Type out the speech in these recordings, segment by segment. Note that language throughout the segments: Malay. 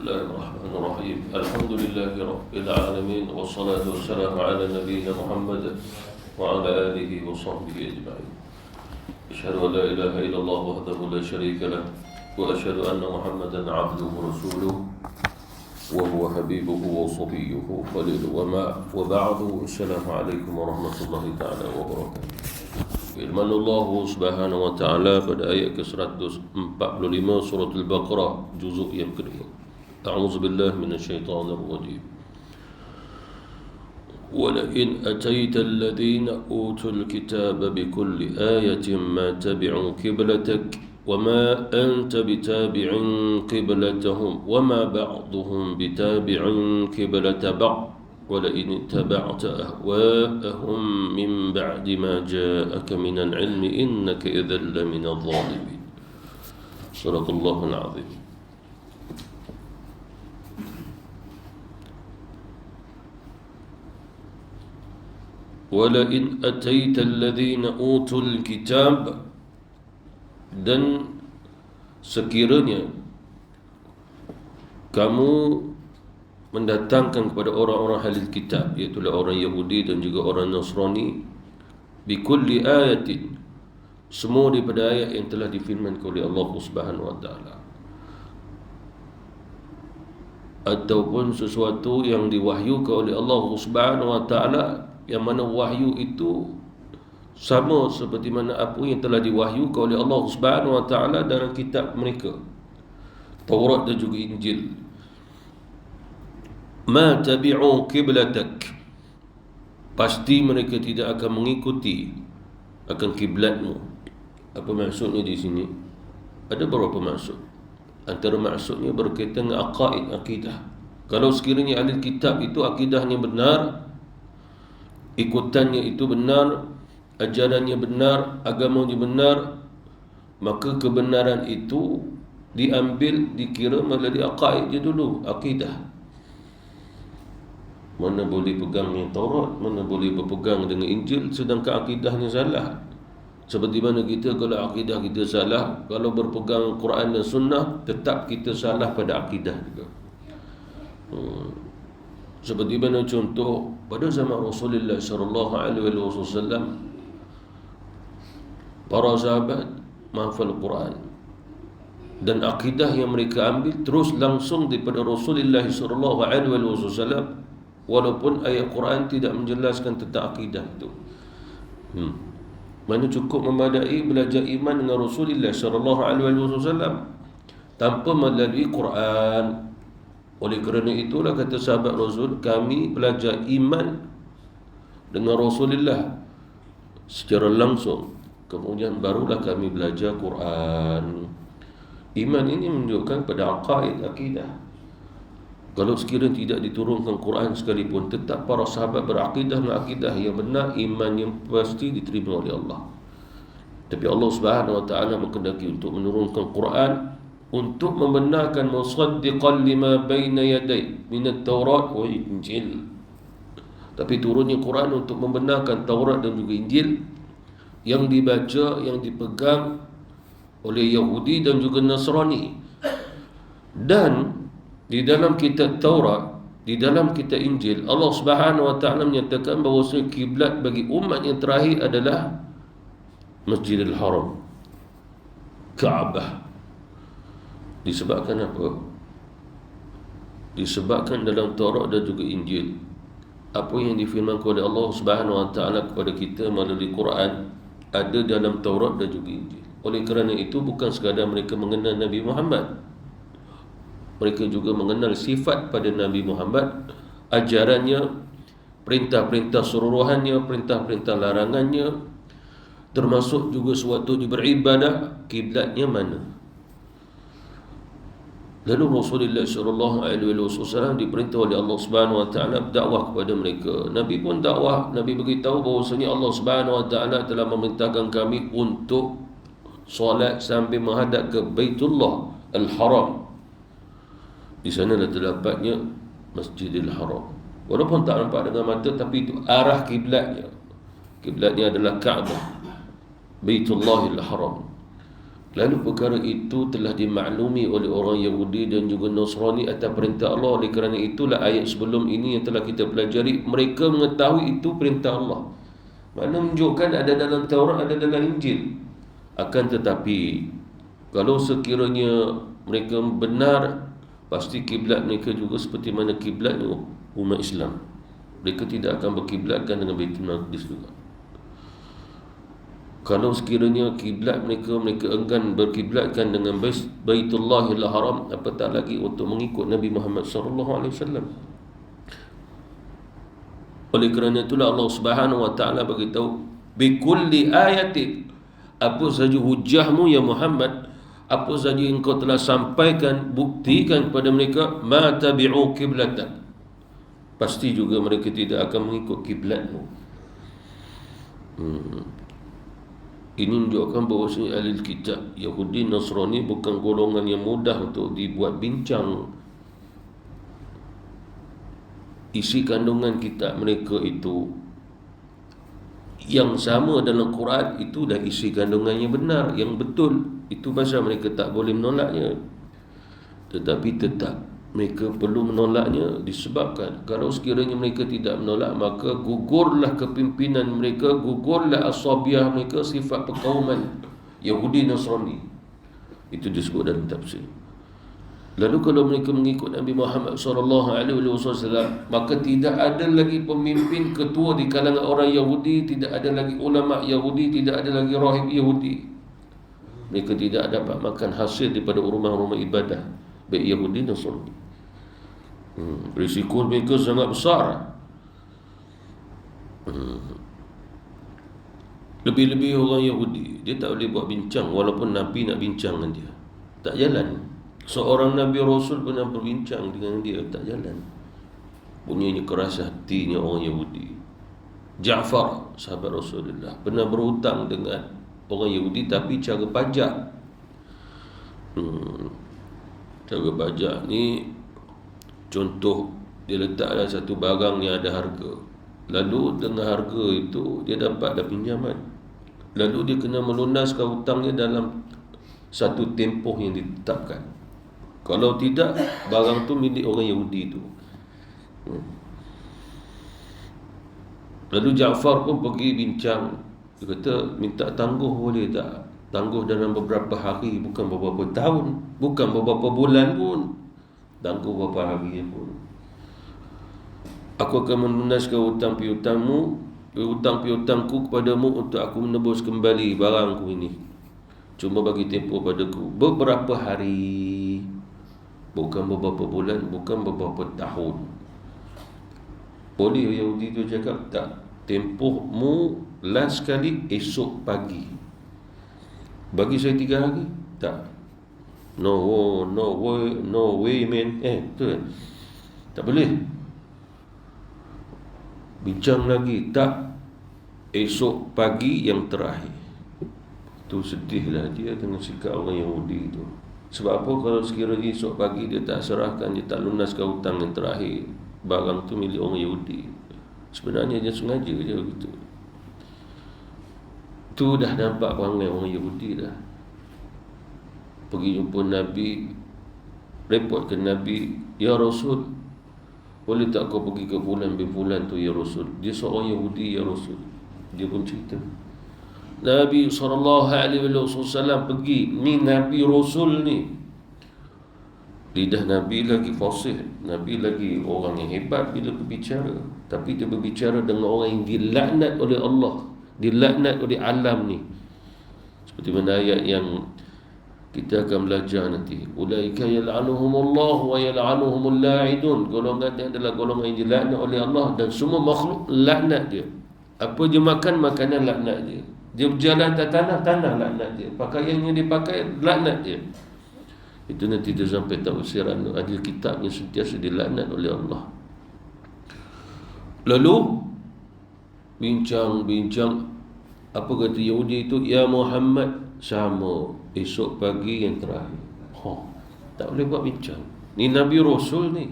الله الرحمن الرحيم الحمد لله رب العالمين والصلاة والسلام على نبينا محمد وعلى آله وصحبه أجمعين أشهد أن لا إله إلا الله وحده لا شريك له وأشهد أن محمدا عبده ورسوله وهو حبيبه وصفيه خليله وبعد السلام عليكم ورحمة الله تعالى وبركاته. Firman Allah Subhanahu wa taala pada ayat ke-145 surah Al-Baqarah juzuk yang kedua. A'udzu billahi minasyaitonir rajim. Wa la in ataita alladhina utul kitaba bikulli ayatin ma tabi'u qiblatak wa ma anta bitabi'in qiblatahum wa ma ba'dhum bitabi'in qiblata ba'd ولئن اتبعت أهواءهم من بعد ما جاءك من العلم إنك إذا لمن الظالمين. صدق الله العظيم. ولئن أتيت الذين أوتوا الكتاب, dan sekiranya kamu mendatangkan kepada orang-orang ahli kitab, iaitu orang Yahudi dan juga orang Nasrani, bikulli ayatin, semua daripada ayat yang telah difirmankan oleh Allah Subhanahu wa taala, ataupun sesuatu yang diwahyukan oleh Allah Subhanahu wa taala, yang mana wahyu itu sama seperti mana apa yang telah diwahyukan oleh Allah Subhanahu wa taala dalam kitab mereka, Taurat dan juga Injil. Ma tabi'u qiblatak, pasti mereka tidak akan mengikuti akan kiblatmu. Apa maksudnya di sini? Ada beberapa maksud. Antara maksudnya berkaitan dengan akidah. Kalau sekiranya ahli kitab itu akidahnya benar, ikutannya itu benar, ajarannya benar, agamanya benar, maka kebenaran itu diambil, dikira melalui akaidnya dulu, akidah. Mana boleh pegang dengan Taurat, mana boleh berpegang dengan Injil, sedangkan akidahnya salah. Seperti mana kita, kalau akidah kita salah, kalau berpegang Quran dan Sunnah, tetap kita salah pada akidah juga. Seperti mana contoh pada zaman Rasulullah SAW, para sahabat menghafal Quran, dan akidah yang mereka ambil terus langsung daripada Rasulullah SAW, walaupun ayat Quran tidak menjelaskan tentang akidah itu. Mana cukup memadai belajar iman dengan Rasulullah SAW tanpa melalui Quran. Oleh kerana itulah kata sahabat Rasul, kami belajar iman dengan Rasulullah secara langsung, kemudian barulah kami belajar Quran. Iman ini menunjukkan pada akidah. Kalau sekiranya tidak diturunkan Quran sekalipun, tetap para sahabat berakidah dengan akidah yang benar, iman yang pasti diterima oleh Allah. Tapi Allah Subhanahu wa taala berkehendaki untuk menurunkan Quran untuk membenarkan musaddiqan lima baina yaday min at-Taurat wa Injil. Tapi turunnya Quran untuk membenarkan Taurat dan juga Injil yang dibaca, yang dipegang oleh Yahudi dan juga Nasrani. Dan di dalam kitab Taurat, di dalam kitab Injil, Allah Subhanahu wa taala menyatakan bahawa kiblat bagi umat yang terakhir adalah Masjidil Haram, Kaabah. Disebabkan apa? Disebabkan dalam Taurat dan juga Injil, apa yang difirmankan oleh Allah Subhanahu wa taala kepada kita melalui Quran ada dalam Taurat dan juga Injil. Oleh kerana itu, bukan sekadar mereka mengenal Nabi Muhammad, mereka juga mengenal sifat pada Nabi Muhammad, ajarannya, perintah-perintah suruhannya, perintah-perintah larangannya, termasuk juga sewaktu beribadah, kiblatnya mana. Lalu Rasulullah SAW diperintah oleh Allah Subhanahu wa taala berdakwah kepada mereka. Nabi pun dakwah, Nabi beritahu bahawasanya Allah Subhanahu wa taala telah memerintahkan kami untuk solat sambil menghadap ke Baitullah Al-Haram. Di sana terdapatnya Masjidil Haram. Walaupun tak nampak dengan mata, tapi itu arah kiblatnya. Kiblatnya adalah Kaabah, Baitullahil Haram. Lalu perkara itu telah dimaklumi oleh orang Yahudi dan juga Nasrani atas perintah Allah. Oleh kerana itulah ayat sebelum ini yang telah kita pelajari, mereka mengetahui itu perintah Allah. Mana menunjukkan ada dalam Taurat, ada dalam Injil. Akan tetapi kalau sekiranya mereka benar, pasti kiblat mereka juga seperti mana kiblatnya umat Islam. Mereka tidak akan berkiblatkan dengan Baitul Maqdis juga. Kalau sekiranya kiblat mereka enggan berkiblatkan dengan Baitullahil Haram, apatah lagi untuk mengikut Nabi Muhammad sallallahu alaihi wasallam. Oleh kerana itulah Allah Subhanahu wa taala beritahu, bi kulli ayatin, apa saja hujahmu ya Muhammad, apa saja yang kau telah sampaikan, buktikan kepada mereka, ma tabi'u qiblatak, pasti juga mereka tidak akan mengikut kiblatmu. Ini menunjukkan bahawasanya ahli kitab Yahudi Nasrani bukan golongan yang mudah untuk dibuat bincang. Isi kandungan kitab mereka itu yang sama dalam Quran, itu dah isi kandungannya benar, yang betul. Itu pasal mereka tak boleh menolaknya. Tetapi tetap mereka perlu menolaknya disebabkan kalau sekiranya mereka tidak menolak, maka gugurlah kepimpinan mereka, gugurlah asabiah mereka, sifat perkauman Yahudi Nasrani. Itu disebut dalam tafsir. Lalu kalau mereka mengikut Nabi Muhammad SAW, maka tidak ada lagi pemimpin ketua di kalangan orang Yahudi, tidak ada lagi ulama Yahudi, tidak ada lagi rahib Yahudi. Mereka tidak dapat makan hasil daripada rumah-rumah ibadah baik Yahudi dan Nasrani. Risiko mereka sangat besar. Lebih-lebih orang Yahudi, dia tak boleh buat bincang walaupun Nabi nak bincang dengan dia, tak jalan. Seorang Nabi Rasul pernah berbincang dengan dia, tak jalan. Punyanya keras hatinya orang Yahudi. Ja'far, sahabat Rasulullah, pernah berhutang dengan orang Yahudi, tapi cara pajak. Cara pajak ni, contoh, dia letak dalam satu barang yang ada harga. Lalu dengan harga itu dia dapat dah pinjaman. Lalu dia kena melunaskan hutangnya dalam satu tempoh yang ditetapkan. Kalau tidak, barang tu milik orang Yahudi tu. Lalu Ja'far pun pergi bincang. Dia kata, minta tangguh boleh tak? Tangguh dalam beberapa hari, bukan beberapa tahun, bukan beberapa bulan pun. Tangguh beberapa hari pun. Aku akan melunaskan hutang piutangmu, hutang piutangku kepadamu untuk aku menebus kembali barangku ini. Cuma bagi tempoh padaku beberapa hari, bukan beberapa bulan, bukan beberapa tahun. Boleh Yahudi tu cakap, tak, tempohmu last sekali esok pagi. Bagi saya 3 hari, tak. No way man. Betul kan? Tak boleh. Bincang lagi, tak, esok pagi yang terakhir. Tu sedihlah dia dengan sikap orang Yahudi tu. Sebab apa? Kalau sekiranya esok pagi dia tak serahkan, dia tak lunaskan hutang yang terakhir, barang tu milik orang Yahudi. Sebenarnya dia sengaja je begitu. Tu dah nampak perangai orang Yahudi dah. Pergi jumpa Nabi, report ke Nabi, ya Rasul, boleh tak kau pergi ke fulan bin fulan tu ya Rasul? Dia seorang Yahudi ya Rasul. Dia pun cerita. Nabi SAW pergi. Ni Nabi Rasul ni, lidah Nabi lagi fasih, Nabi lagi orang yang hebat bila berbicara. Tapi dia berbicara dengan orang yang dilaknat oleh Allah, dilaknat oleh alam ni. Seperti mana ayat yang kita akan belajar nanti, ulaika yal'anuhumullah wa yal'anuhumul la'idun. Golongan dia adalah golongan yang dilaknat oleh Allah, dan semua makhluk laknat dia. Apa dia makan, makanan laknat dia. Dia berjalan atas tanah, tanah laknat dia. Pakaian yang dia pakai, laknat dia. Itu nanti dia sampai tafsiran ahli kitab yang sentiasa dilaknat oleh Allah. Lalu bincang-bincang, apa kata Yahudi itu, ya Muhammad, sama esok pagi yang terakhir. Tak boleh buat bincang. Ni Nabi Rasul ni.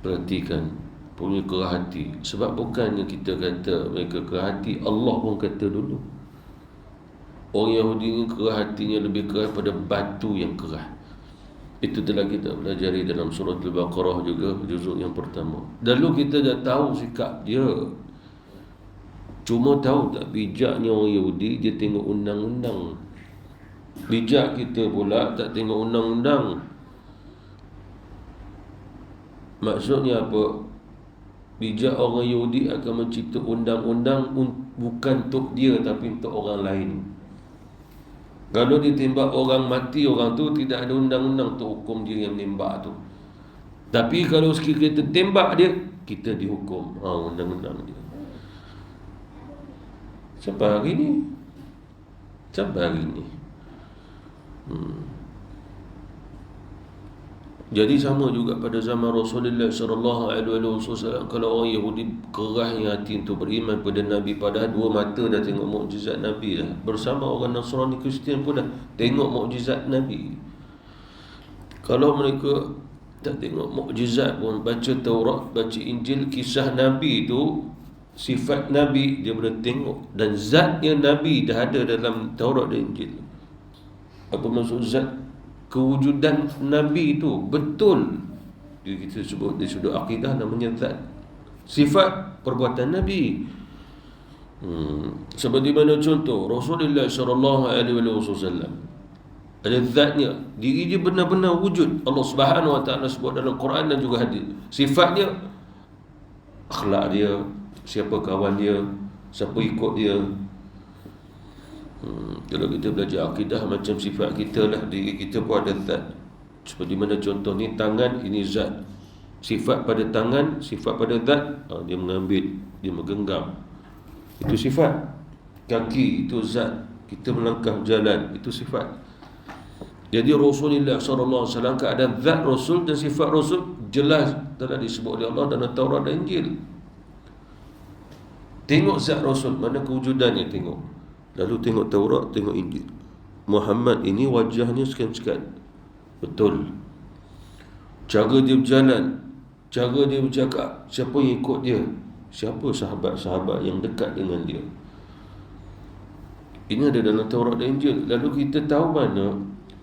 Perhatikan punya kerah hati. Sebab bukannya kita kata mereka kerah hati, Allah pun kata dulu. Orang Yahudi ni keras hatinya lebih keras pada batu yang keras. Itu telah kita pelajari dalam surah Al-Baqarah juga, juzuk yang pertama. Lalu kita dah tahu sikap dia. Cuma tahu tak bijaknya orang Yahudi, dia tengok undang-undang. Bijak kita pula tak tengok undang-undang. Maksudnya apa? Bijak orang Yahudi akan mencipta undang-undang bukan untuk dia tapi untuk orang lain. Kalau ditembak orang mati, orang tu tidak ada undang-undang untuk hukum dia yang menembak tu. Tapi kalau sekiranya kita tembak dia, kita dihukum undang-undang dia. Sampai hari ni. Jadi sama juga pada zaman Rasulullah sallallahu alaihi wasallam, kalau orang Yahudi kerasnya hati untuk beriman pada Nabi, padahal dua mata dah tengok mukjizat Nabi dah. Bersama orang Nasrani Kristian pun dah tengok mukjizat Nabi. Kalau mereka tak tengok mukjizat pun, baca Taurat, baca Injil, kisah Nabi itu, sifat Nabi dia boleh tengok, dan zatnya Nabi dah ada dalam Taurat dan Injil. Apa maksud zat? Kewujudan Nabi itu betul. Kita sebut di sudut akidah namanya zat. Sifat perbuatan Nabi. Seperti mana contoh Rasulullah sallallahu alaihi wasallam, ada zatnya, diri dia benar-benar wujud. Allah Subhanahu wa taala sebut dalam Quran dan juga hadis. Sifatnya, akhlak dia, siapa kawan dia, siapa ikut dia. Kalau kita belajar akidah, macam sifat kita lah, diri kita pun ada zat. Seperti mana contoh ni, tangan, ini zat. Sifat pada tangan, sifat pada zat, dia mengambil, dia menggenggam, itu sifat. Kaki, itu zat. Kita melangkah berjalan, itu sifat. Jadi Rasulullah SAW, keadaan zat Rasul dan sifat Rasul jelas telah disebut oleh Allah dalam Taurat dan Injil. Tengok zat Rasul, mana kewujudannya, tengok. Lalu tengok Taurat, tengok Injil. Muhammad ini wajahnya sekian-sekian, betul. Cara dia berjalan, cara dia bercakap, siapa yang ikut dia, siapa sahabat-sahabat yang dekat dengan dia. Ini ada dalam Taurat dan Injil. Lalu kita tahu mana,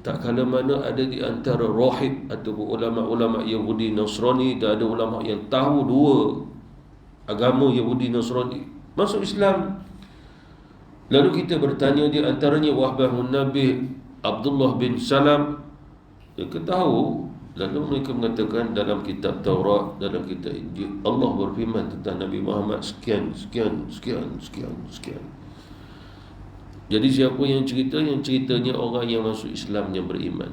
tak kala mana ada di antara rahib ataupun ulama-ulama Yahudi Nasrani, dan ada ulama yang tahu dua agama Yahudi Nasrani masuk Islam. Lalu kita bertanya, di antaranya Wahbah Nabi Abdullah bin Salam, mereka tahu. Lalu mereka mengatakan dalam kitab Taurat, dalam kitab Injil, Allah berfirman tentang Nabi Muhammad sekian. Jadi siapa yang cerita? Yang ceritanya orang yang masuk Islam, yang beriman.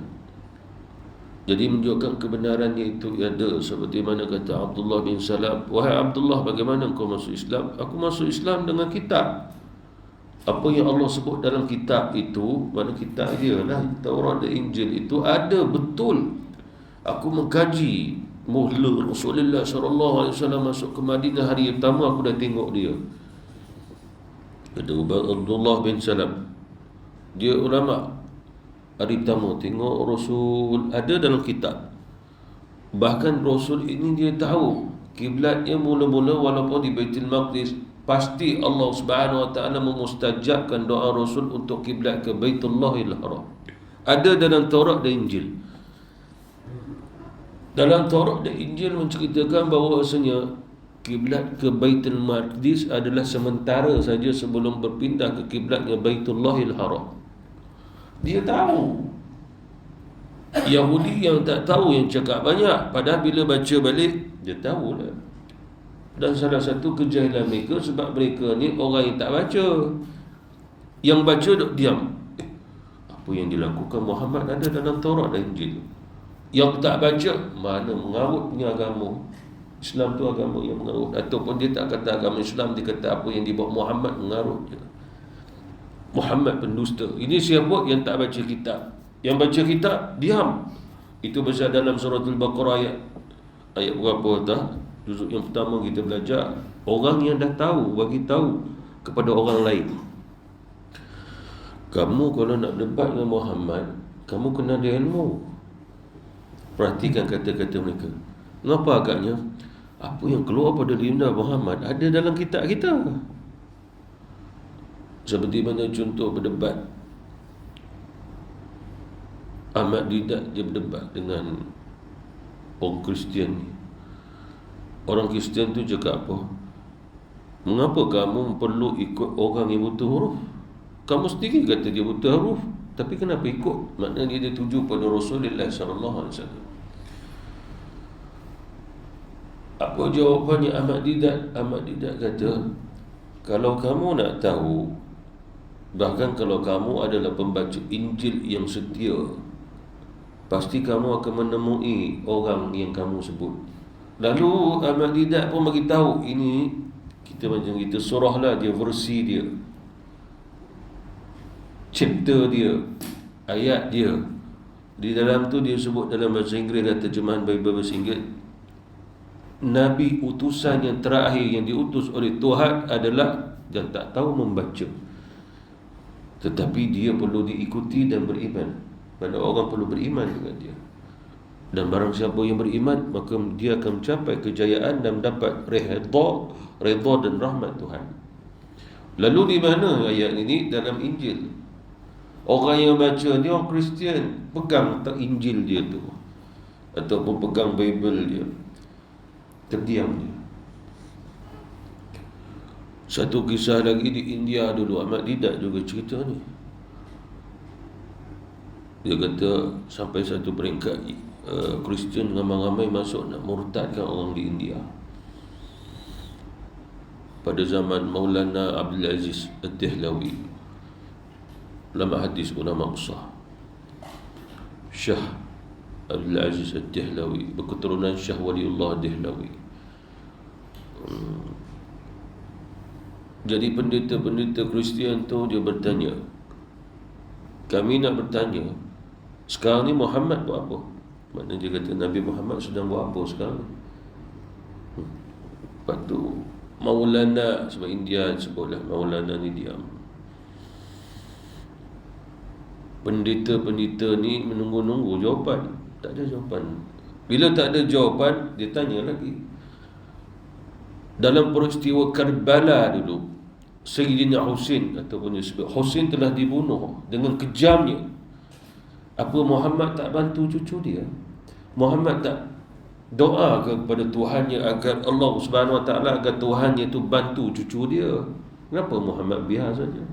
Jadi menunjukkan kebenarannya itu ada. Seperti mana kata Abdullah bin Salam, wahai Abdullah, bagaimana engkau masuk Islam? Aku masuk Islam dengan kitab. Apa yang Allah sebut dalam kitab itu, mana kitab dia lah, Taurat dan Injil itu ada betul. Aku mengkaji. Mula Rasulullah SAW masuk ke Madinah hari pertama, aku dah tengok dia. Kata Abdullah bin Salam, dia ulama. Hari pertama tengok Rasul ada dalam kitab. Bahkan Rasul ini dia tahu kiblatnya mula-mula walaupun di Baitul Maqdis, pasti Allah Subhanahu wa taala memustajabkan doa Rasul untuk kiblat ke Baitullahil Haram. Ada dalam Taurat dan Injil. Dalam Taurat dan Injil menceritakan bahawasanya kiblat ke Baitul Maqdis adalah sementara saja sebelum berpindah ke kiblatnya Baitullahil Haram. Dia tahu. Yahudi yang tak tahu yang cakap banyak, padahal bila baca balik dia tahulah. Dan salah satu kejahilan mereka, sebab mereka ni orang yang tak baca. Yang baca duk diam. Apa yang dilakukan Muhammad ada dalam Taurat dan Injil. Yang tak baca, mana mengarut punya agama. Islam tu agama yang mengarut. Ataupun dia tak kata agama Islam, dia kata apa yang dibuat Muhammad mengarut je. Muhammad pendusta. Ini siapa yang tak baca kitab. Yang baca kitab, diam. Itu besar dalam surah Al-Baqarah ayat berapa tak? Juzuk yang pertama kita belajar. Orang yang dah tahu, bagi tahu kepada orang lain. Kamu kalau nak debat dengan Muhammad, kamu kena ada ilmu. Perhatikan kata-kata mereka. Kenapa agaknya? Apa yang keluar pada lidah Muhammad ada dalam kitab kita. Seperti mana contoh berdebat Ahmad Didat dia berdebat dengan orang Kristian ni. Orang Kristian tu cakap apa? Mengapa kamu perlu ikut orang yang buta huruf? Kamu sendiri kata dia buta huruf, tapi kenapa ikut? Maknanya dia tuju pada Rasulullah sallallahu alaihi wasallam. Apa jawapannya Ahmad Didat? Ahmad Didat kata, kalau kamu nak tahu, bahkan kalau kamu adalah pembaca Injil yang setia, pasti kamu akan menemui orang yang kamu sebut. Lalu Ahmad Didat pun bagi tahu, ini kita macam kita surah lah, dia versi dia, chapter dia, ayat dia. Di dalam tu dia sebut dalam bahasa Inggeris dan terjemahan Bible bahasa Inggeris, Nabi utusan yang terakhir yang diutus oleh Tuhan adalah yang tak tahu membaca, tetapi dia perlu diikuti dan beriman. Pada orang perlu beriman dengan dia. Dan barang siapa yang beriman, maka dia akan mencapai kejayaan dan mendapat redha dan rahmat Tuhan. Lalu di mana ayat ini? Dalam Injil. Orang yang baca dia orang Kristian, pegang Injil dia tu, ataupun pegang Bible dia, terdiam dia. Satu kisah lagi di India dulu, Ahmad Didat juga cerita ni. Dia kata sampai satu peringkat Kristian ramai-ramai masuk nak murtadkan orang di India. Pada zaman Maulana Abdul Aziz Ad-Dihlawi, ulama hadis, ulama besar, Syah Abdul Aziz Ad-Dihlawi, berketurunan Syah Waliullah Ad-Dihlawi. Jadi pendeta-pendeta Kristian tu dia bertanya, kami nak bertanya, sekarang ni Muhammad buat apa? Maknanya dia kata Nabi Muhammad sedang buat apa sekarang ni? Lepas tu Maulana, sebab India sebutlah Maulana ni diam. Pendeta-pendeta ni menunggu-nunggu jawapan. Tak ada jawapan. Bila tak ada jawapan, dia tanya lagi. Dalam peristiwa Karbala dulu, Sayyidina Husin ataupun disebut Husin telah dibunuh dengan kejamnya. Apa Muhammad tak bantu cucu dia? Muhammad tak doa kepada Tuhannya agar Allah Subhanahu Wa Taala, agar Tuhannya itu bantu cucu dia? Kenapa Muhammad biar saja?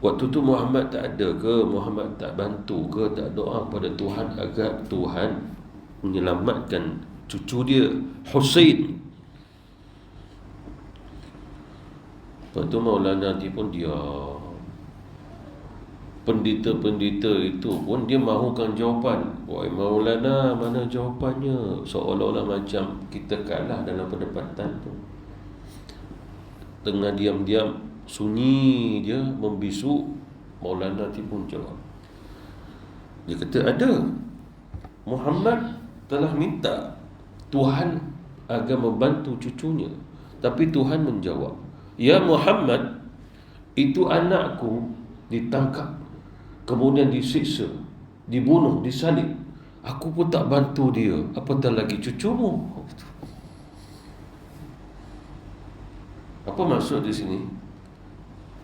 Waktu tu Muhammad tak ada ke? Muhammad tak bantu ke? Tak doa kepada Tuhan agar Tuhan menyelamatkan cucu dia Husain? Lepas tu Maulana nanti pun dia, pendeta-pendeta itu pun dia mahukan jawapan. Wahai Maulana, mana jawapannya? Seolah-olah macam kita kalah dalam perdebatan tu. Tengah diam-diam, sunyi dia membisu, Maulana nanti pun jawab. Dia kata ada, Muhammad telah minta Tuhan agar membantu cucunya, tapi Tuhan menjawab, ya Muhammad, itu anakku ditangkap, kemudian disiksa, dibunuh, disalib. Aku pun tak bantu dia, apatah lagi cucumu. Apa maksud di sini?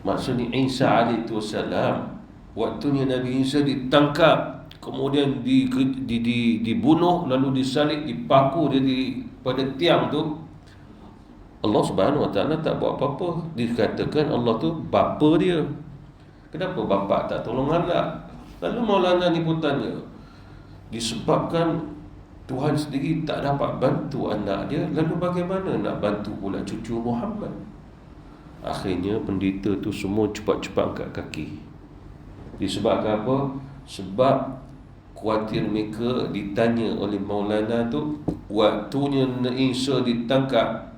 Maksudnya Isa alaihissalam, waktunya Nabi Isa ditangkap, kemudian dibunuh, lalu disalib, dipaku dia pada tiang tu, Allah Subhanahu Wa Taala tak buat apa-apa. Dikatakan Allah tu bapa dia. Kenapa bapa tak tolong anak? Lalu Maulana ni pun tanya, disebabkan Tuhan sendiri tak dapat bantu anak dia, lalu bagaimana nak bantu pula cucu Muhammad? Akhirnya pendeta tu semua cepat-cepat angkat kaki. Disebabkan apa? Sebab khawatir mereka ditanya oleh Maulana tu, waktunya Isa ditangkap,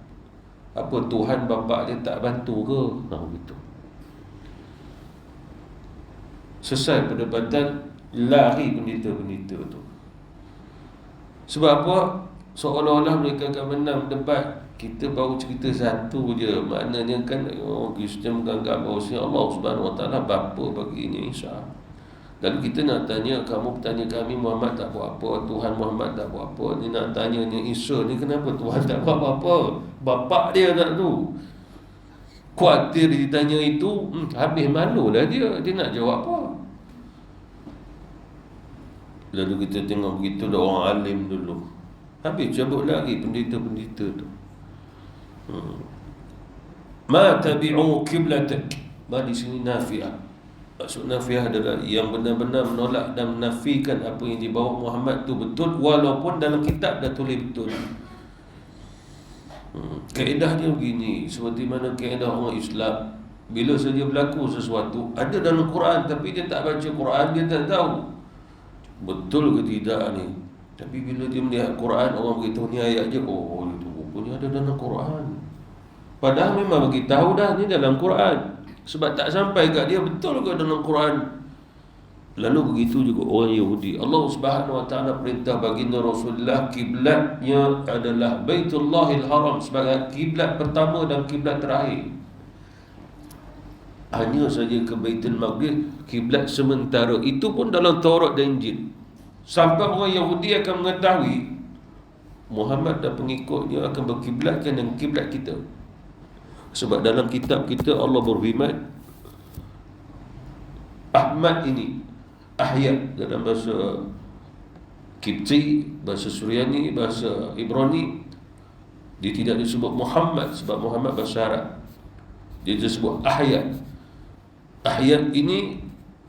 apa Tuhan bapa dia tak bantu ke? Nah, begitu. Selesai perdebatan, lari pendeta-pendeta tu. Sebab apa? Seolah-olah mereka akan menang debat. Kita baru cerita satu je. Maknanya kan orang Kristian menganggap bahawa Allah Subhanahu Wa Taala bapa baginya Isa. Lalu kita nak tanya, kamu bertanya kami Muhammad tak buat apa, Tuhan Muhammad tak buat apa. Ni nak tanya ni Isa ni, kenapa Tuhan tak buat apa-apa? Bapa dia tak tu. Khawatir ditanya itu, habis malu dah dia nak jawab apa. Lalu kita tengok begitu dah orang alim dulu, habis cabut lagi pendeta-pendeta tu. Ma tabi'u qiblatak. Di sini nafiah. Maksud nafiah adalah yang benar-benar menolak dan menafikan apa yang dibawa Muhammad tu betul, walaupun dalam kitab dah tulis betul. Kaedah dia begini, seperti mana kaedah orang Islam, bila saja berlaku sesuatu ada dalam Quran tapi dia tak baca Quran, dia tak tahu betul ke tidak ni. Tapi bila dia melihat Quran, orang beritahu ni ayat je, oh itu rupanya ada dalam Quran. Padahal memang bagi tahu dah ni dalam Quran, sebab tak sampai kat dia betul ke dalam Quran. Lalu begitu juga orang Yahudi. Allah Subhanahu Wa Taala perintah baginda Rasulullah, kiblatnya adalah Baitullahil Haram sebagai kiblat pertama dan kiblat terakhir. Hanya saja ke Baitul Maqdis kiblat sementara, itu pun dalam Taurat dan Injil. Sampai orang Yahudi akan mengetahui Muhammad dan pengikutnya akan berkiblatkan dengan kiblat kita. Sebab dalam kitab kita Allah berfirman, Ahmad ini Ahya dalam bahasa Kipti, bahasa Suryani, bahasa Ibrani, dia tidak disebut Muhammad sebab Muhammad bahasa Arab. Dia disebut Ahya. Ahya ini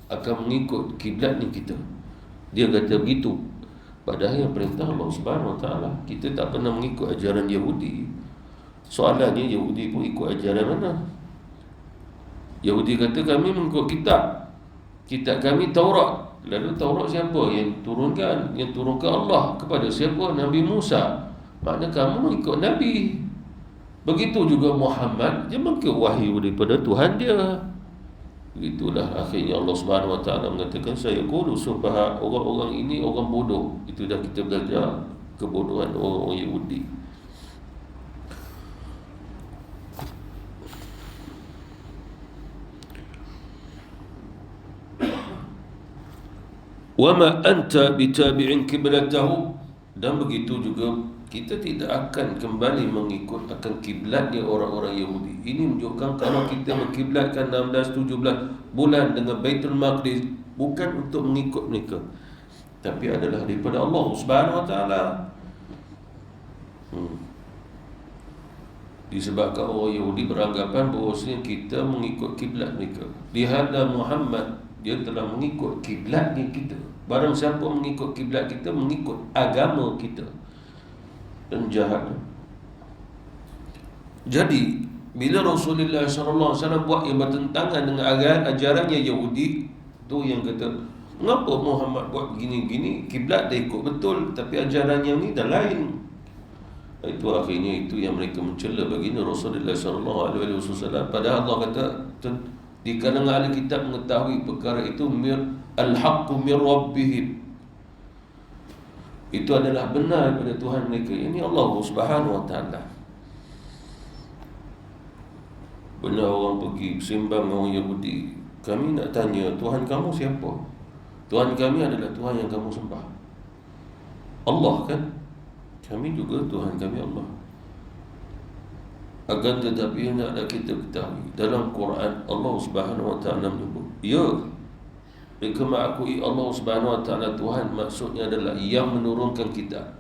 akan mengikut kiblat ni kita. Dia kata begitu. Padahal yang perintah Allah Subhanahu Wa Taala, kita tak pernah mengikut ajaran Yahudi. Soalannya Yahudi pun ikut ajaran mana? Yahudi kata kami mengikut kitab kami Taurat. Lalu Taurat siapa yang turunkan? Yang turunkan Allah kepada siapa? Nabi Musa. Makna kamu ikut Nabi. Begitu juga Muhammad, dia mengikut wahyu daripada Tuhan dia. Begitulah akhirnya Allah Subhanahu Wa Taala mengatakan, saya qulu sufaha, orang-orang ini orang bodoh. Itu dah kita belajar kebodohan orang-orang Yahudi. Wama anta bitabi'in kiblatahu, dan begitu juga kita tidak akan kembali mengikut akan kiblatnya orang-orang Yahudi. Ini menunjukkan kalau kita berkiblatkan 16-17 bulan dengan Baitul Maqdis, bukan untuk mengikut mereka, tapi adalah daripada Allah Subhanahu Wa Taala. Disebabkan orang Yahudi beranggapan bahawa kita mengikut kiblat mereka. Lihada Muhammad, dia telah mengikut kiblatnya kita. Barang siapa mengikut kiblat kita, mengikut agama kita. Dan jahat. Jadi bila Rasulullah SAW buat yang bertentangan dengan ajarannya Yahudi, tu yang kata, mengapa Muhammad buat begini-begini, kiblat dia ikut betul, tapi ajaran yang ni dah lain. Itu akhirnya itu yang mereka mencela baginda Rasulullah SAW. Padahal Allah kata di kalangan ahli kitab mengetahui perkara itu, al-haqqu mir rabbihim, itu adalah benar daripada Tuhan mereka. Ini Allah Subhanahu Wa Taala. Benar orang pergi sembang orang Yahudi, kami nak tanya, Tuhan kamu siapa? Tuhan kami adalah Tuhan yang kamu sembah, Allah kan? Kami juga Tuhan kami Allah. Akan tetapi hendaklah kita ketahui, dalam Quran Allah Subhanahu Wa Taala menyebut, ya, mereka mengakui Allah Subhanahu Wa Taala Tuhan, maksudnya adalah yang menurunkan kitab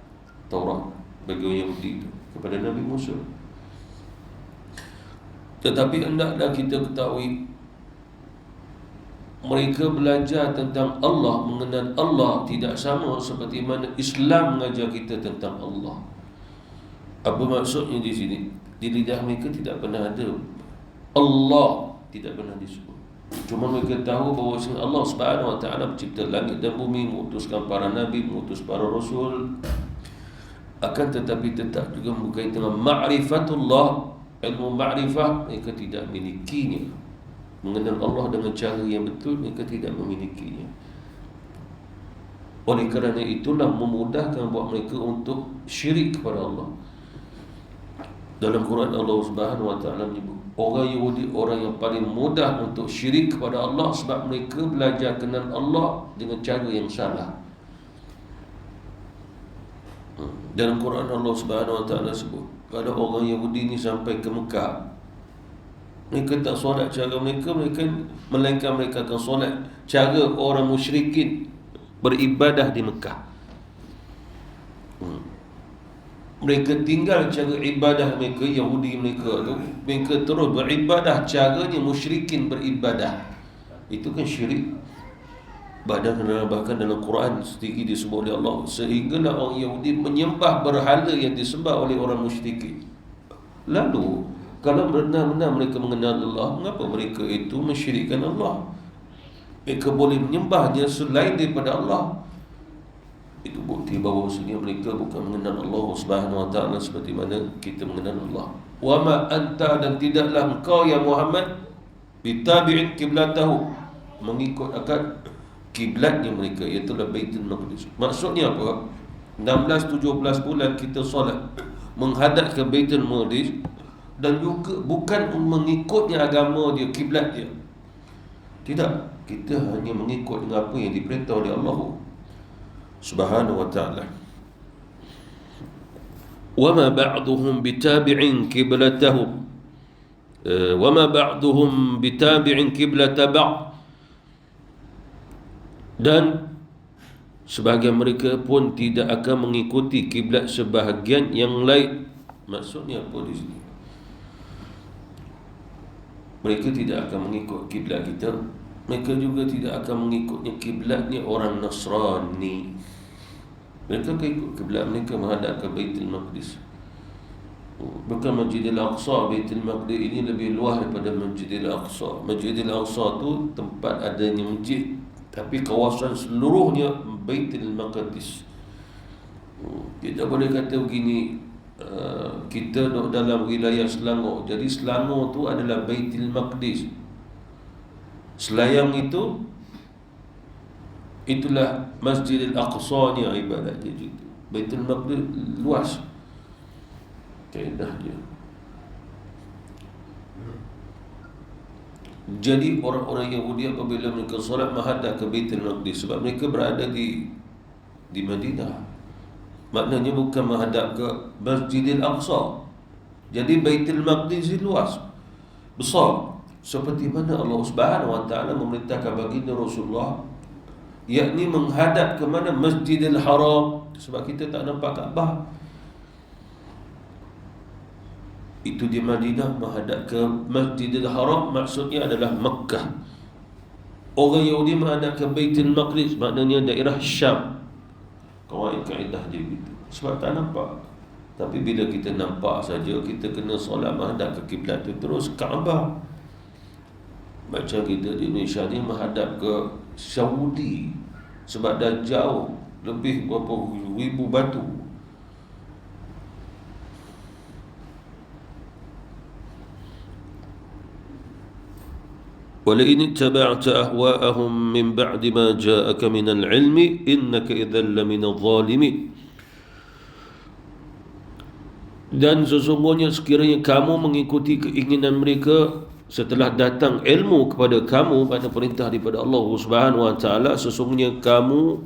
Taurat bagi orang Yahudi itu kepada Nabi Musa. Tetapi hendaklah kita ketahui, mereka belajar tentang Allah, mengenal Allah tidak sama seperti mana Islam mengajar kita tentang Allah. Apa maksudnya di sini? Di lidah mereka tidak pernah ada Allah, tidak pernah disebut. Cuma mereka tahu bahawa Allah Subhanahu Wa Taala mencipta langit dan bumi, mengutuskan para nabi, mengutus para rasul. Akan tetapi tetap juga berkaitan dengan ma'rifatullah, ilmu ma'rifah, mereka tidak milikinya. Mengenal Allah dengan cara yang betul, mereka tidak memilikinya. Oleh kerana itulah memudahkan buat mereka untuk syirik kepada Allah. Dalam Quran Allah Subhanahu Wa Taala menyebut orang Yahudi orang yang paling mudah untuk syirik kepada Allah, sebab mereka belajar kenal Allah dengan cara yang salah. Dalam Quran Allah Subhanahu Wa Taala sebut, kalau orang Yahudi ni sampai ke Mekah, Mereka tak solat cara mereka, melainkan mereka akan solat cara orang musyrikin beribadah di Mekah. Mereka tinggal cara ibadah mereka, Yahudi mereka tu, mereka terus beribadah caranya musyrikin beribadah. Itu kan syirik. Bahkan dalam Quran sedikit disebut oleh Allah, sehinggalah orang Yahudi menyembah berhala yang disembah oleh orang musyrikin. Lalu kalau benar-benar mereka mengenal Allah, mengapa mereka itu mensyirikkan Allah? Mereka boleh menyembahnya selain daripada Allah. Itu bukti bahawa sebenarnya mereka bukan mengenal Allah Subhanahu wa taala seperti mana kita mengenal Allah. Wa ma anta, dan tidaklah engkau ya Muhammad bitabi'in kiblatahu, mengikut akan kiblatnya mereka, iaitu Baitul Maqdis. Maksudnya apa? 16-17 bulan kita solat menghadap ke Baitul Maqdis, dan juga bukan mengikutnya agama dia, kiblat dia. Tidak, kita hanya mengikut dengan apa yang diperintah oleh Allah Subhanahu wa ta'ala. وَمَا بَعْضُهُمْ بِتَابِعٍ كِبْلَتَهُمْ وَمَا بَعْضُهُمْ بِتَابِعٍ كِبْلَةَ بَعْضٍ, dan sebahagian mereka pun tidak akan mengikuti kiblat sebahagian yang lain. Maksudnya apa di sini? Mereka tidak akan mengikut kiblat kita, mereka juga tidak akan mengikutnya kiblatnya orang Nasrani. Mereka akan ikut kiblat mereka menghadap ke Baitul Maqdis. Bukan Masjidil Aqsa. Baitul Maqdis ini lebih luas daripada Masjidil Aqsa. Masjidil Aqsa tu tempat adanya masjid, tapi kawasan seluruhnya Baitul Maqdis. Kita boleh kata begini, kita duduk dalam wilayah Selangor, jadi Selangor tu adalah Baitul Maqdis. Selayang itu, itulah Masjidil Aqsa nya ibaratnya gitu. Baitul Maqdis luas kaedahnya. Jadi orang-orang Yahudi apabila mereka solat menghadap ke Baitul Maqdis, sebab mereka berada di Madinah, maknanya bukan menghadap ke Masjidil Aqsa. Jadi Baitul Maqdis luas, besar, seperti mana Allah Subhanahu wa taala memerintahkan baginda Rasulullah, yakni menghadap ke mana? Masjidil Haram. Sebab kita tak nampak Kaabah. Itu di Madinah, menghadap ke Masjidil Haram maksudnya adalah Makkah. Orang Yahudi menghadap ke Baitul Maqdis, maknanya daerah Syam. Kaedah dia gitu. Sebab tak nampak. Tapi bila kita nampak saja, kita kena solat menghadap ke kiblat tu terus Kaabah. Macam kita di Indonesia ni menghadap ke Saudi, sebab dah jauh, lebih berapa ribu batu. وَلَئِنِ اتَّبَعْتَ أَهْوَاءَهُمْ مِنْ بَعْدِ مَا جَاءَكَ مِنَ الْعِلْمِ إِنَّكَ إِذًا لَمِنَ الظَّالِمِينَ. Dan sesungguhnya sekiranya kamu mengikuti keinginan mereka setelah datang ilmu kepada kamu, pada perintah daripada Allah Subhanahu wa taala, sesungguhnya kamu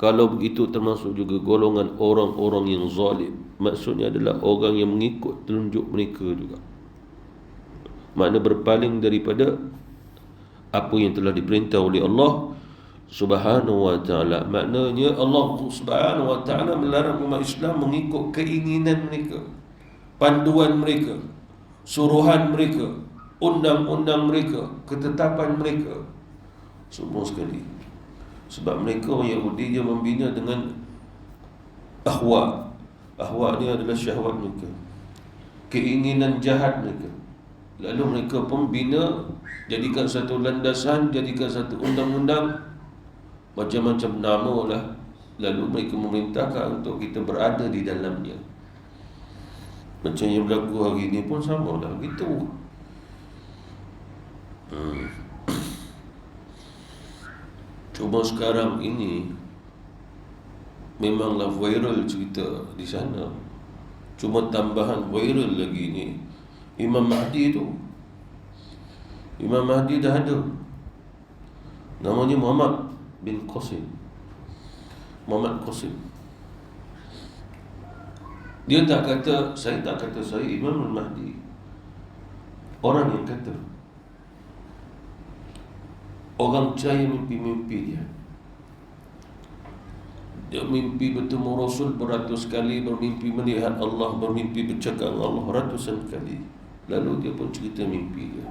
kalau begitu termasuk juga golongan orang-orang yang zalim. Maksudnya adalah orang yang mengikut telunjuk mereka juga. Makna berpaling daripada apa yang telah diperintah oleh Allah Subhanahu wa taala. Maknanya Allah Subhanahu wa taala melarang umat Islam mengikut keinginan mereka, panduan mereka, suruhan mereka, undang-undang mereka, ketetapan mereka, semua sekali. Sebab mereka orang Yahudi, dia membina dengan ahwa. Ahwa ni adalah syahwat mereka, keinginan jahat mereka. Lalu mereka pun bina, jadikan satu landasan, jadikan satu undang-undang, macam-macam nama lah. Lalu mereka memerintahkan untuk kita berada di dalamnya. Macam yang berlaku hari ini pun sama lah gitu. Cuma sekarang ini memanglah viral cerita di sana. Cuma tambahan viral lagi ni, Imam Mahdi tu. Imam Mahdi dah ada. Namanya Muhammad bin Qasim. Muhammad Qasim. Dia tak kata, saya tak kata saya Imam Mahdi. orang yang kata orang percaya mimpi-mimpi dia. Dia mimpi bertemu Rasul beratus kali, bermimpi melihat Allah, bermimpi bercakap dengan Allah ratusan kali. Lalu dia pun cerita mimpi dia.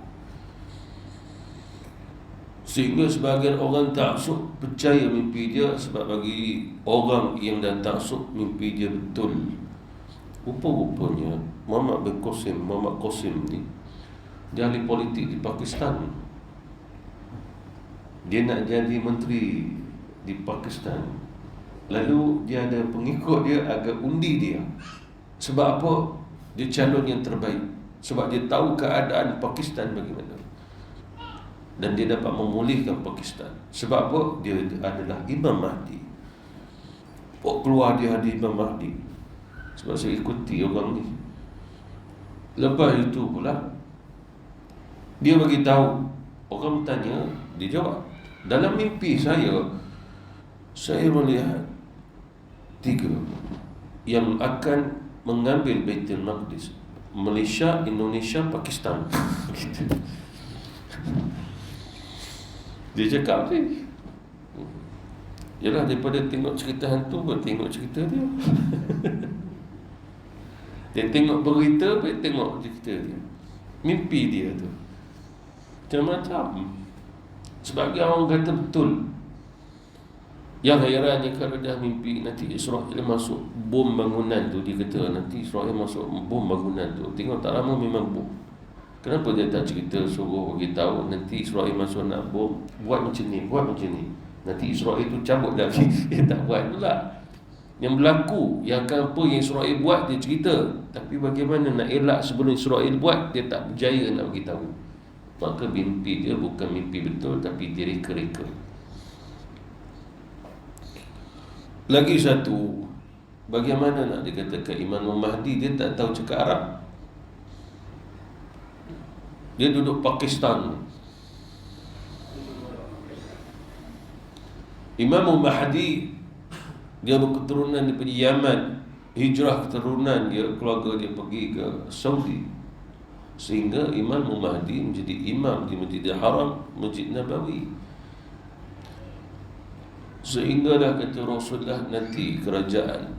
Sehingga sebahagian orang taksub percaya mimpi dia, sebab bagi orang yang dah taksub mimpi dia betul. Rupa-rupanya Muhammad Qasim ni dia ahli politik di Pakistan. Dia nak jadi menteri di Pakistan. Lalu dia ada pengikut dia agak undi dia. Sebab apa? Dia calon yang terbaik. Sebab dia tahu keadaan Pakistan bagaimana. Dan dia dapat memulihkan Pakistan. Sebab apa? Dia adalah Imam Mahdi. Keluar dia ada Imam Mahdi. Sebab saya ikuti orang ni. Lepas itu pula dia bagi tahu. Orang bertanya, dia jawab, dalam mimpi saya melihat 3 yang akan mengambil Baitul Maqdis. Malaysia, Indonesia, Pakistan. Dia cakap ni, yalah, daripada tengok cerita hantu buat tengok cerita dia. Dia tengok berita, dia tengok cerita dia. Mimpi dia tu macam-macam. Sebagai orang kata betul. Yang herannya kalau dah mimpi nanti Israel masuk bom bangunan tu, dia kata nanti Israel masuk bom bangunan tu. Tengok tak lama memang bom. Kenapa dia tak cerita, suruh bagi tahu nanti Israel masuk nak bom, buat macam ni. Nanti Israel tu cabut lagi. Dia tak buat pula. Yang berlaku, yang akan apa yang Israel buat dia cerita. Tapi bagaimana nak elak sebelum Israel buat, dia tak berjaya nak bagi tahu. Maka mimpi dia bukan mimpi betul, tapi dia reka-reka. Lagi satu, bagaimana nak dikatakan Imam Mahdi dia tak tahu cakap Arab. Dia duduk Pakistan. Imam Mahdi dia berketurunan daripada Yaman. Hijrah keturunan dia, keluarga dia pergi ke Saudi. Sehingga Imam Mahdi menjadi imam di Masjidil Haram, Masjid Nabawi. Sehinggalah kata Rasulullah nanti kerajaan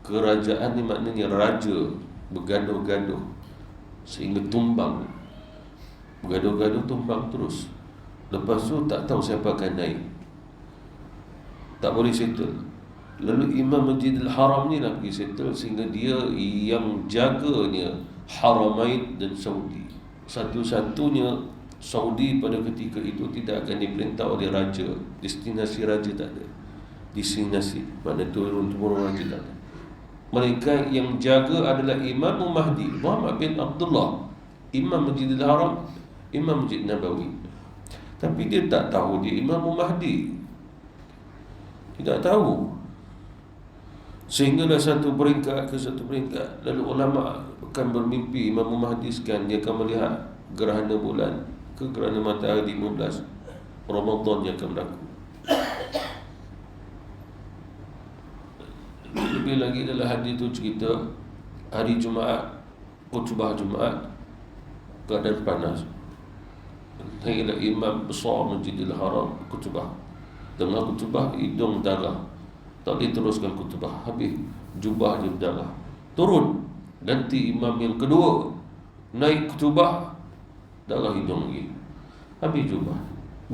kerajaan ni maknanya raja bergaduh-gaduh sehingga tumbang. Bergaduh-gaduh tumbang terus. Lepas tu tak tahu siapa akan naik. Tak boleh settle. Lalu Imam Masjidil Haram ni nak pergi settle, sehingga dia yang jaganya Haramain dan Saudi. Satu-satunya Saudi pada ketika itu tidak akan diperintah oleh raja. Destinasi raja tak ada. Destinasi mana turun-turun raja tak ada. Mereka yang jaga adalah Imam Mahdi Muhammad bin Abdullah, Imam Masjidil Haram, Imam Masjid Nabawi. Tapi dia tak tahu dia Imam Mahdi. Tidak tahu. Sehinggalah satu peringkat ke satu peringkat. Lalu ulama akan bermimpi Imam Mahdi sekian, dia akan melihat gerhana bulan ke gerhana matahari 15 Ramadan yang akan berlaku. Lebih lagi dalam hadis itu cerita hari Jumaat, khutbah Jumaat, keadaan panas. Hingga imam besar Masjidil Haram khutbah. Tengah khutbah hidung darah. Tak boleh teruskan khutbah, habis jubah dia berdarah. Turun, ganti imam yang kedua, naik khutbah, darah hidung lagi, habis jubah.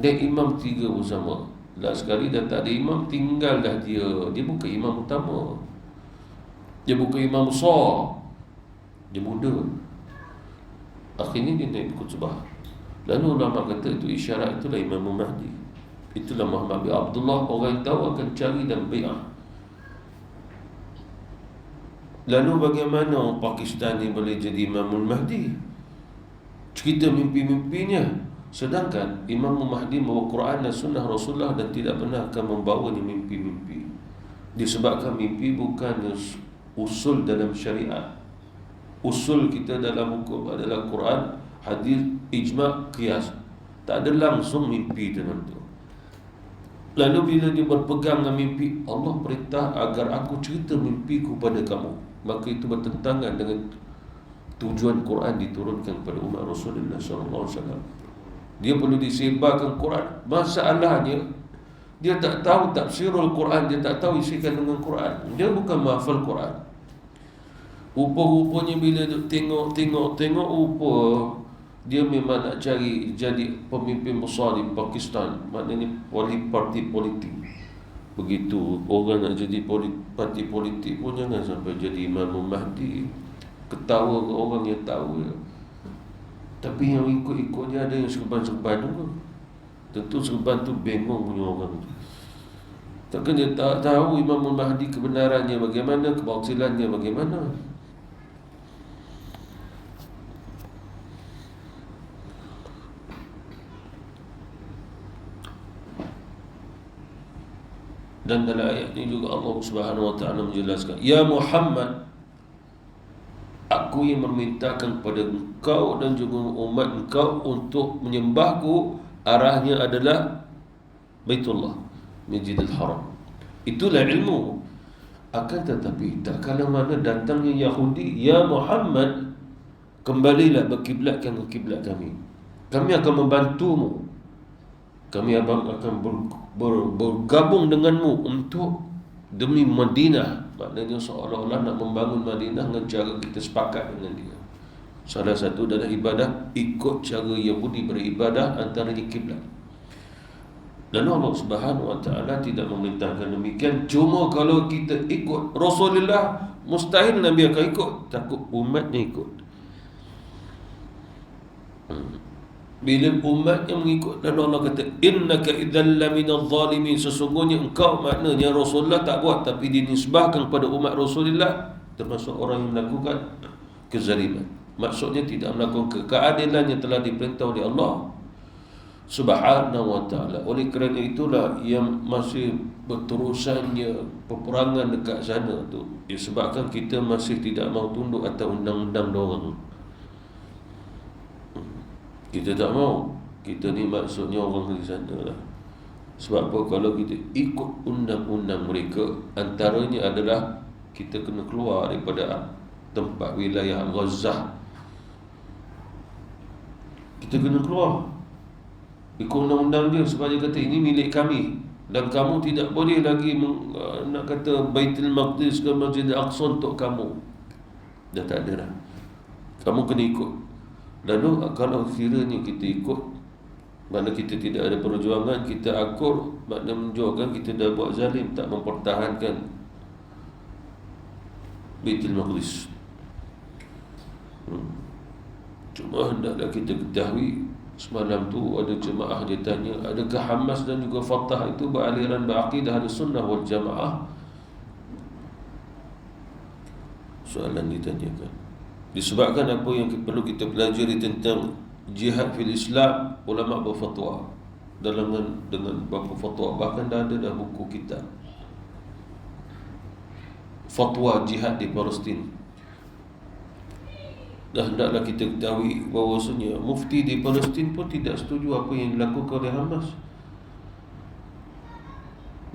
Dan imam 3 bersama. Last sekali dah tak ada imam, tinggal dah dia. Dia bukan imam utama, dia bukan imam besar, dia muda. Akhirnya dia naik khutbah. Lalu ulama kata itu isyarat, itulah Imam Mahdi. Itulah Muhammad bin Abdullah. Orang tahu akan cari dan bai'ah. Lalu bagaimana orang Pakistan ni boleh jadi Imam Mahdi? Cerita mimpi-mimpinya. Sedangkan Imam Mahdi membawa Quran dan Sunnah Rasulullah dan tidak pernah akan membawa ni mimpi-mimpi. Disebabkan mimpi bukan usul dalam syariat. Usul kita dalam hukum adalah Quran, hadis, ijma', qiyas. Tak ada langsung mimpi tertentu. Lalu bila dia berpegang dengan mimpi, Allah perintah agar aku cerita mimpiku pada kamu. Maka itu bertentangan dengan tujuan Quran diturunkan kepada umat Rasulullah SAW. Dia perlu disebarkan Quran. Masalahnya dia tak tahu tafsirul Quran, dia tak tahu isi kandungan Quran. Dia bukan menghafal Quran. Rupa-rupanya bila tengok rupa dia memang nak cari jadi pemimpin besar di Pakistan. Maknanya parti politik. Begitu orang nak jadi parti politik pun jangan sampai jadi Imam Mahdi. Ketawa ke orang yang tahu je. Tapi yang ikut-ikut dia ada yang serban-serban juga. Tentu serban tu bengong punya orang tu. Takkan dia tak tahu Imam Mahdi kebenarannya bagaimana, kebatilannya bagaimana. Dan dalam ayat ini juga Allah Subhanahu wa taala menjelaskan, "Ya Muhammad, aku yang memerintahkan kepada engkau dan juga umat engkau untuk menyembahku, arahnya adalah Baitullah, Masjidil Haram." Itulah ilmu. Akan tetapi tak kala mana datangnya Yahudi, "Ya Muhammad, kembalilah berkiblatkan ke kiblat kami. Kami akan membantumu. Kami akan bergabung denganmu untuk demi Madinah." Maknanya seolah-olah nak membangun Madinah dengan cara kita sepakat dengan dia. Salah satu adalah ibadah ikut cara Yahudi beribadah, antaranya kiblat. Dan Allah Subhanahu wa taala tidak memerintahkan demikian. Cuma kalau kita ikut Rasulullah, mustahil Nabi akan ikut, takut umatnya ikut. Bila umat yang mengikut, dan Allah kata, "Innaka idzal laminadh zalimin." Sesungguhnya engkau, maknanya Rasulullah tak buat tapi dinisbahkan kepada umat Rasulullah, termasuk orang yang melakukan kezaliman. Maksudnya tidak melakukan keadilan yang telah diperintah oleh Allah Subhanahu wa taala. Oleh kerana itulah yang masih berterusannya peperangan dekat sana tu, disebabkan kita masih tidak mahu tunduk atas undang-undang diorang. Kita tak mau. Kita ni maksudnya orang di sana lah. Sebab apa? Kalau kita ikut undang-undang mereka, antaranya adalah kita kena keluar daripada tempat wilayah Gaza. Kita kena keluar ikut undang-undang dia. Sebab dia kata ini milik kami, dan kamu tidak boleh lagi nak kata Baitul Maqdis ke Masjid Al-Aqsa untuk kamu. Dah tak ada dah. Kamu kena ikut. Lalu kalau kiranya kita ikut, makna kita tidak ada perjuangan, kita akur, makna menunjukkan kita dah buat zalim, tak mempertahankan Baitul Maqdis. Cuma hendaklah kita ketahui, semalam tu ada jemaah dia tanya, adakah Hamas dan juga Fatah itu beraliran berakidah Ahlussunnah wal Jamaah? Soalan ditanyakan. Disebabkan apa yang perlu kita pelajari tentang jihad fil Islam, ulama berfatwa dengan beberapa fatwa, bahkan dah ada buku kita fatwa jihad di Palestin. Dan hendaklah kita ketahui bahawasanya mufti di Palestin pun tidak setuju apa yang dilakukan oleh Hamas.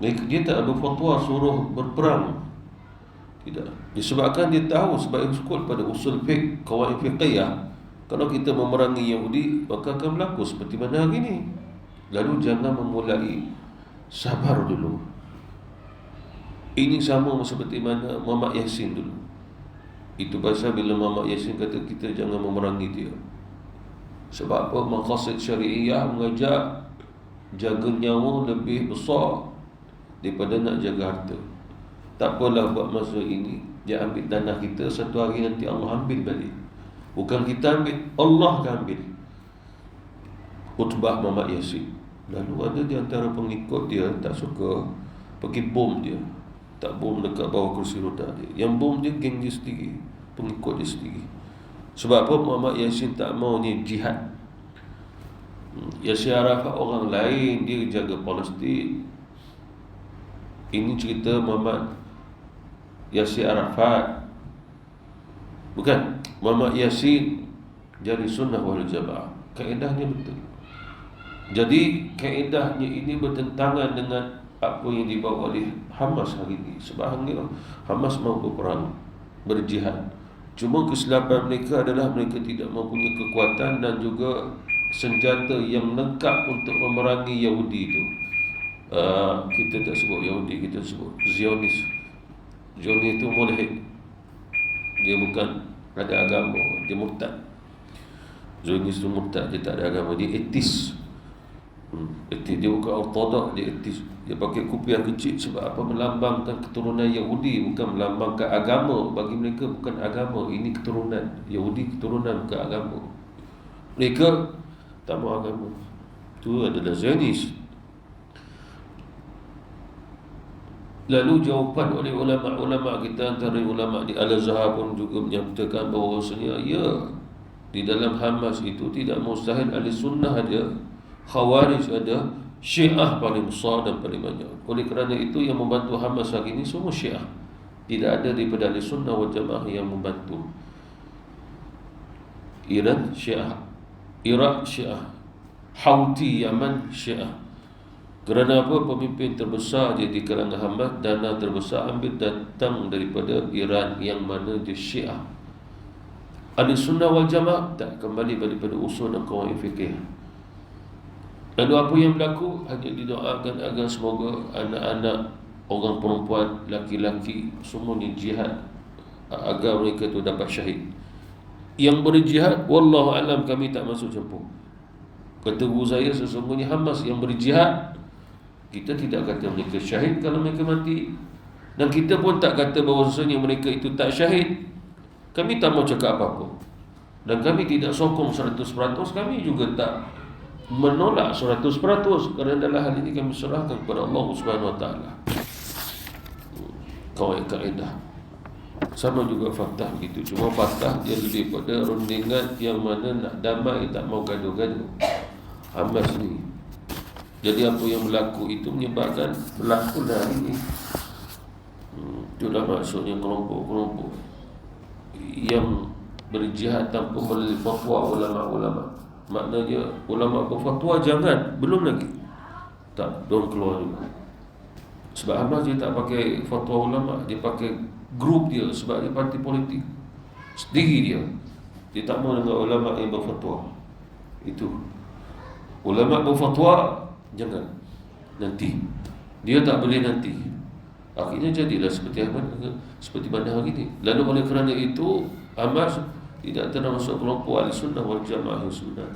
Dia tak ada fatwa suruh berperang. Tidak. Disebabkan dia tahu, sebab dia ikut pada usul fiqh, qawaid fiqhiyah. Kalau kita memerangi Yahudi, maka akan berlaku seperti mana hari ini. Lalu jangan memulai, sabar dulu. Ini sama seperti mana Muhammad Yasin dulu. Itu pasal bila Muhammad Yasin kata kita jangan memerangi dia. Sebab apa? Maqasid syariah mengajak jaga nyawa lebih besar daripada nak jaga harta. Tak apalah buat masa ini, dia ambil tanah kita, satu hari nanti Allah ambil balik. Bukan kita ambil, Allah akan ambil. Khutbah Muhammad Yasin. Lalu ada di antara pengikut dia tak suka, pergi bom dia. Tak bom dekat bawah kursi roda dia. Yang bom dia geng dia sendiri, pengikut dia sendiri. Sebab apa? Muhammad Yasin tak mau ni jihad. Yasir Arafat orang lain, dia jaga Palestin. Ini cerita Muhammad Yasir Arafat, bukan Muhammad Yasin jadi sunnah wal jamaah. Kaedahnya betul. Jadi kaedahnya ini bertentangan dengan apa yang dibawa oleh Hamas hari ini. Sebab Hamas mahu berperang, berjihad Cuma kesilapan mereka adalah mereka tidak mempunyai kekuatan dan juga senjata yang lengkap untuk memerangi Yahudi itu. Kita tak sebut Yahudi, kita sebut Zionis. Zionis itu mulhid. Dia bukan ada agama, dia murtad. Zionis itu murtad, dia tak ada agama, dia etis. Etis, dia bukan ortodok, dia etis. Dia pakai kopiah kecil sebab apa? Melambangkan keturunan Yahudi, bukan melambangkan agama. Bagi mereka bukan agama, ini keturunan Yahudi, keturunan bukan agama. Mereka tak mau agama. Itu adalah Zionis. Lalu jawapan oleh ulama-ulama kita, antara ulama di Al-Azhar pun juga menyatakan bahawasanya ya, di dalam Hamas itu tidak mustahil ahli sunnah ada, Khawarij ada, Syiah paling besar dan paling banyak. Oleh kerana itu yang membantu Hamas hari ini semua Syiah. Tidak ada daripada ahli sunnah wal jamaah yang membantu. Iran Syiah, Iraq Syiah, Houthi Yaman Syiah. Kerana apa? Pemimpin terbesar dia di kalangan Hamas, dana terbesar ambil datang daripada Iran yang mana dia Syiah. Ahli sunnah wal jamaah tak kembali daripada usul dan qawaid fikih. Lalu apa yang berlaku? Hanya didoakan agar semoga anak-anak, orang perempuan, laki-laki semuanya jihad agar mereka tu dapat syahid. Yang berjihad, wallahu alam, kami tak masuk campur. Kata guru saya, sesungguhnya Hamas yang berjihad, kita tidak kata mereka syahid kalau mereka mati, dan kita pun tak kata bahawasanya mereka itu tak syahid. Kami tak mau cakap apa-apa, dan kami tidak sokong 100%. Kami juga tak menolak 100%, kerana dalam hal ini kami serahkan kepada Allah Subhanahu Wa Taala. Kaedah sama juga Fatah begitu. Cuma Fatah dia lebih pada rundingan yang mana nak damai, tak mau gaduh-gaduh. Hamas ni, jadi apa yang berlaku itu menyebabkan berlaku hari ini. Itulah maksudnya kelompok-kelompok yang berjihad tanpa melalui fatwa ulama-ulama. Maknanya ulama berfatwa jangan, belum lagi tak, don't keluar juga. Sebab Hamas dia tak pakai fatwa ulama, dia pakai grup dia, sebab dia parti politik sendiri dia. Dia tak mau dengan ulama yang berfatwa. Itu ulama berfatwa jangan, nanti dia tak boleh nanti. Akhirnya jadilah seperti mana hari ini. Lalu oleh kerana itu Hamas tidak termasuk kelompok ahli sunnah wal jamaah yang sunnah.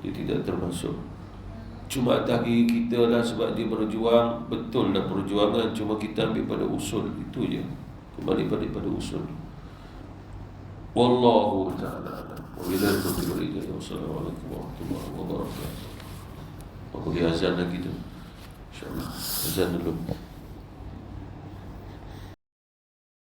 Dia tidak termasuk. Cuma tadi kita lah, sebab dia berjuang, betul lah perjuangan, cuma kita ambil pada usul, itu je. Kembali pada usul. Wallahu ta'ala a'lam. Wa billahi taufiq wal hidayah. Wassalamualaikum warahmatullahi wabarakatuh. Boleh azan lagi tu, InsyaAllah azan dulu.